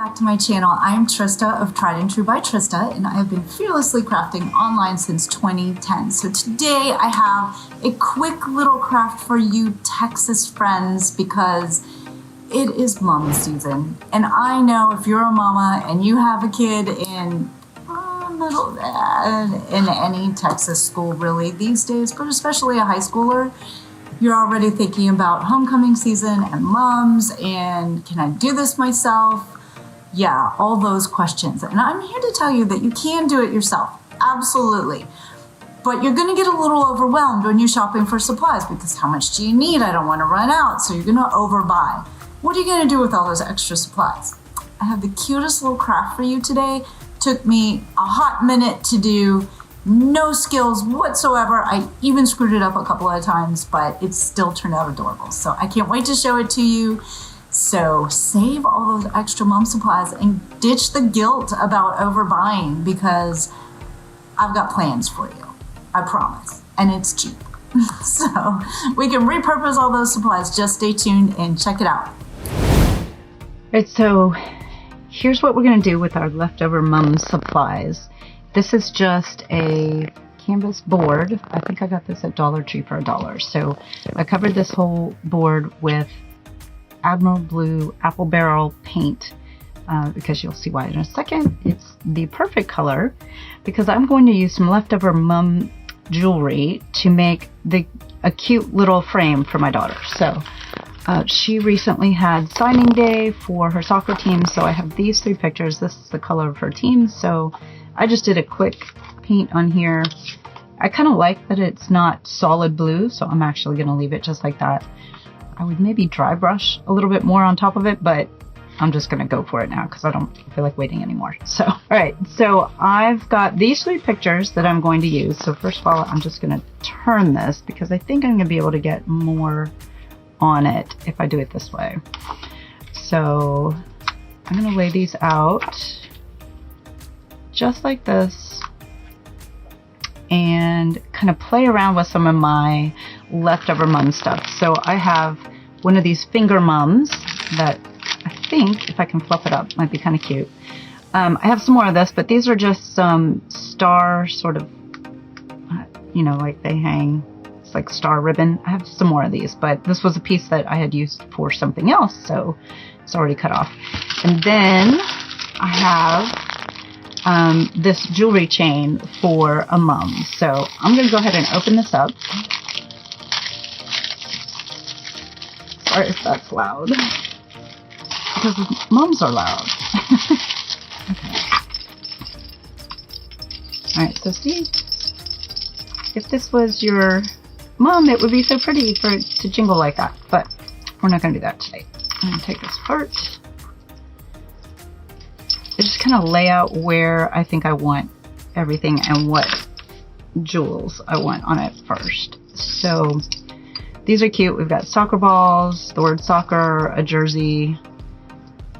back to my channel. I'm Trista of Tried and True by Trista, and I have been fearlessly crafting online since 2010. So today I have a quick little craft for you Texas friends because it is mom season. And I know if you're a mama and you have a kid in in any Texas school really these days, but especially a high schooler, you're already thinking about homecoming season and moms and can I do this myself? Yeah, all those questions. And I'm here to tell you that you can do it yourself. Absolutely. But you're going to get a little overwhelmed when you're shopping for supplies because how much do you need? I don't want to run out. So you're going to overbuy. What are you going to do with all those extra supplies? I have the cutest little craft for you today. Took me a hot minute to do. No skills whatsoever. I even screwed it up a couple of times, but it still turned out adorable. So I can't wait to show it to you. So save all those extra mom supplies and ditch the guilt about overbuying because I've got plans for you. I promise. And it's cheap. So we can repurpose all those supplies. Just stay tuned and check it out. All right, so here's what we're going to do with our leftover mom supplies. This is just a canvas board. I think I got this at Dollar Tree for $1. So I covered this whole board with Admiral Blue Apple Barrel paint because you'll see why in a second. It's the perfect color because I'm going to use some leftover mom jewelry to make a cute little frame for my daughter. So she recently had signing day for her soccer team. So I have these 3 pictures. This is the color of her team. So I just did a quick paint on here. I kind of like that it's not solid blue, so I'm actually going to leave it just like that. I would maybe dry brush a little bit more on top of it, but I'm just going to go for it now because I don't feel like waiting anymore. So, all right, so I've got these 3 pictures that I'm going to use. So first of all, I'm just going to turn this because I think I'm going to be able to get more on it if I do it this way. So I'm going to lay these out just like this and kind of play around with some of my leftover mum stuff. So I have one of these finger mums that I think, if I can fluff it up, might be kind of cute. I have some more of this, but these are just some star sort of, like they hang. It's like star ribbon. I have some more of these, but this was a piece that I had used for something else, so it's already cut off. And then I have this jewelry chain for a mum. So I'm going to go ahead and open this up. Sorry if that's loud. Because mums are loud. Okay. Alright, so see? If this was your mom, it would be so pretty for it to jingle like that. But we're not going to do that today. I'm going to take this apart. I just kind of lay out where I think I want everything and what jewels I want on it first. So these are cute. We've got soccer balls, the word soccer, a jersey.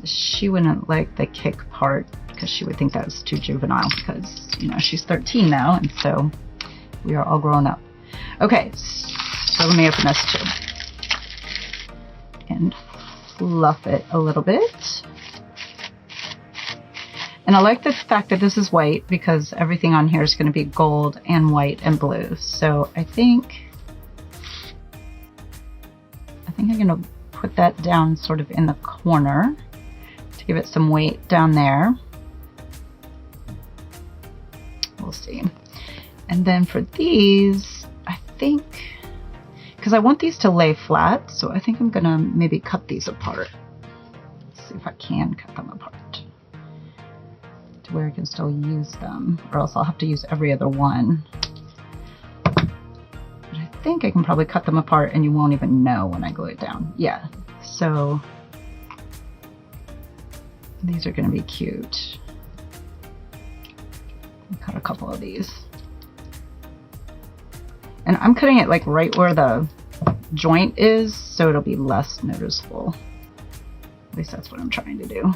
She wouldn't like the kick part because she would think that was too juvenile because, she's 13 now, and so we are all grown up. Okay, so let me open this too. And fluff it a little bit. And I like the fact that this is white because everything on here is going to be gold and white and blue. So I think I'm going to put that down sort of in the corner to give it some weight down there. We'll see. And then for these, I think, because I want these to lay flat, so I think I'm going to maybe cut these apart. Let's see if I can cut them apart where I can still use them, or else I'll have to use every other one. But I think I can probably cut them apart and you won't even know when I glue it down. Yeah, so these are going to be cute. I'll cut a couple of these. And I'm cutting it like right where the joint is, so it'll be less noticeable. At least that's what I'm trying to do.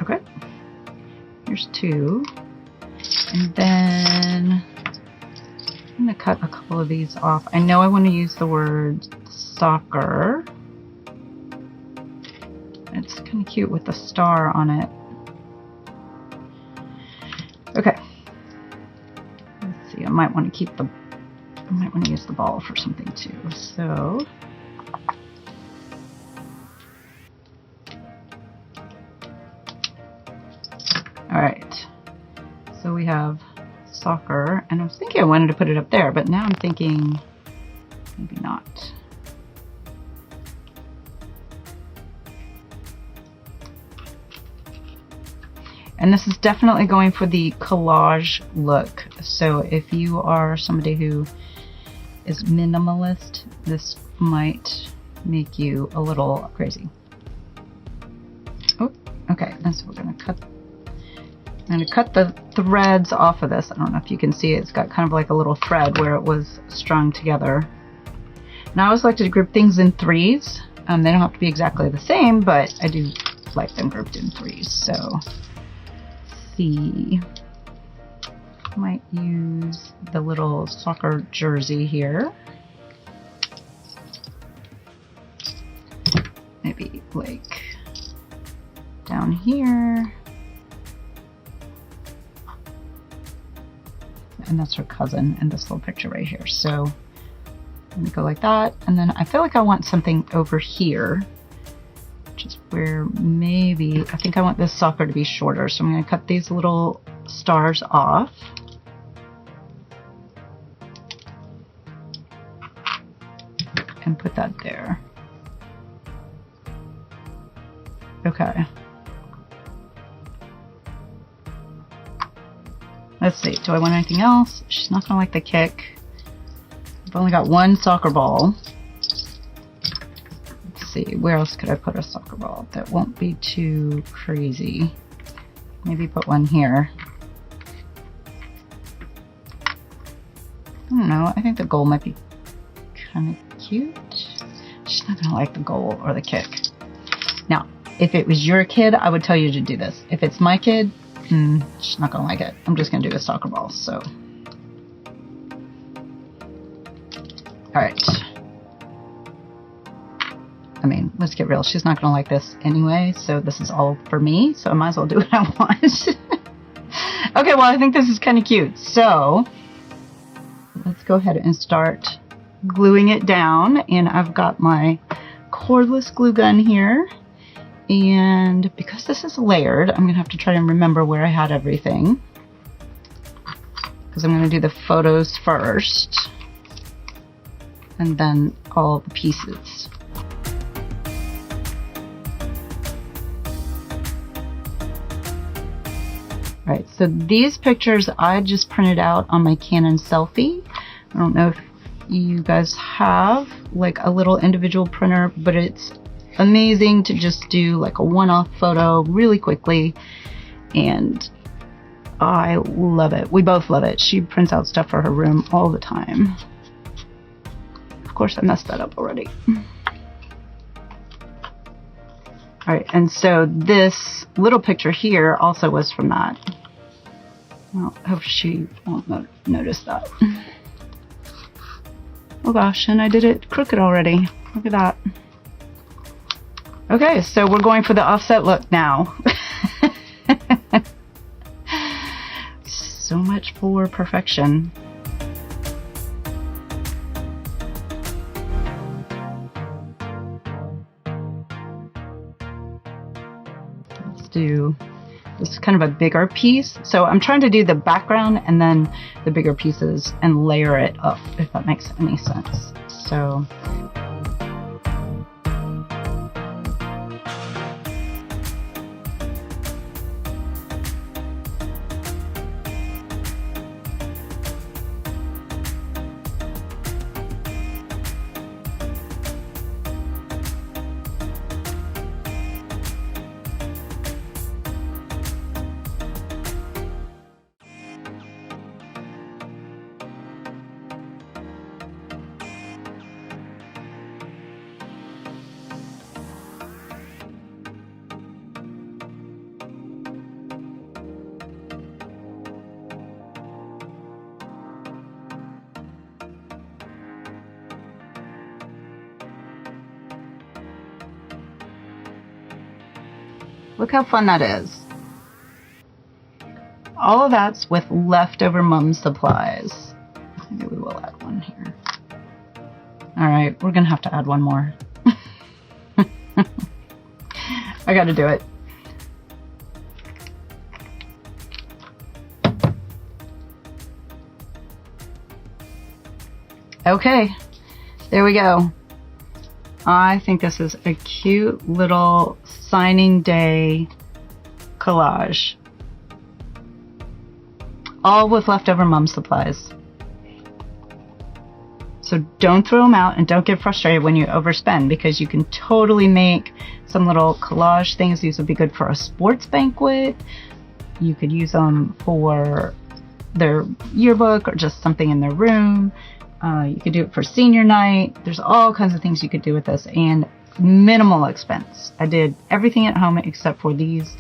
Okay, here's 2, and then I'm going to cut a couple of these off. I know I want to use the word soccer, it's kind of cute with the star on it. Okay. Let's see. I might want to use the ball for something too. So. All right. So we have soccer, and I was thinking I wanted to put it up there, but now I'm thinking maybe not. And this is definitely going for the collage look. So if you are somebody who is minimalist, this might make you a little crazy. Oh, okay. And so we're going to cut. I'm going to cut the threads off of this. I don't know if you can see it. It's got kind of like a little thread where it was strung together. Now I always like to group things in threes. They don't have to be exactly the same, but I do like them grouped in threes. So let's see. I might use the little soccer jersey here. Maybe like down here. And that's her cousin in this little picture right here. So let me go like that. And then I feel like I want something over here, which is where maybe, I think I want this soccer to be shorter. So I'm going to cut these little stars off. And put that there. Okay. Let's see, do I want anything else? She's not gonna like the kick. I've only got one soccer ball. Let's see, where else could I put a soccer ball that won't be too crazy? Maybe put one here. I don't know, I think the goal might be kind of cute. She's not gonna like the goal or the kick. Now, if it was your kid, I would tell you to do this. If it's my kid, she's not gonna like it. I'm just gonna do a soccer ball, so. Alright. I mean, let's get real. She's not gonna like this anyway, so this is all for me, so I might as well do what I want. Okay, well, I think this is kind of cute. So, let's go ahead and start gluing it down. And I've got my cordless glue gun here. And because this is layered, I'm going to have to try and remember where I had everything. Because I'm going to do the photos first. And then all the pieces. Alright, so these pictures I just printed out on my Canon Selfie. I don't know if you guys have like a little individual printer, but it's amazing to just do like a one-off photo really quickly, and I love it. We both love it. She prints out stuff for her room all the time. Of course, I messed that up already. Alright, and so this little picture here also was from that. Well, I hope she won't notice that. Oh gosh, and I did it crooked already. Look at that. Okay, so we're going for the offset look now. So much for perfection. Let's do this kind of a bigger piece. So I'm trying to do the background and then the bigger pieces and layer it up, if that makes any sense. So Look how fun that is. All of that's with leftover Mum supplies. Maybe we will add one here. All right, we're gonna have to add one more. I gotta do it. Okay, there we go. I think this is a cute little signing day collage. All with leftover Mum supplies. So don't throw them out and don't get frustrated when you overspend, because you can totally make some little collage things. These would be good for a sports banquet. You could use them for their yearbook or just something in their room. You could do it for senior night. There's all kinds of things you could do with this, and minimal expense. I did everything at home except for these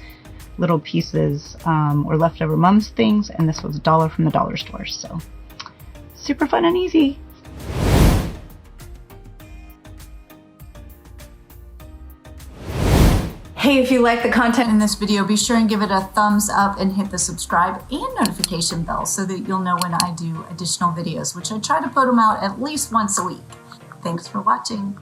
little pieces or leftover Mum's things, and this was $1 from the dollar store. So super fun and easy. Hey, if you like the content in this video, be sure and give it a thumbs up and hit the subscribe and notification bell so that you'll know when I do additional videos, which I try to put them out at least once a week. Thanks for watching.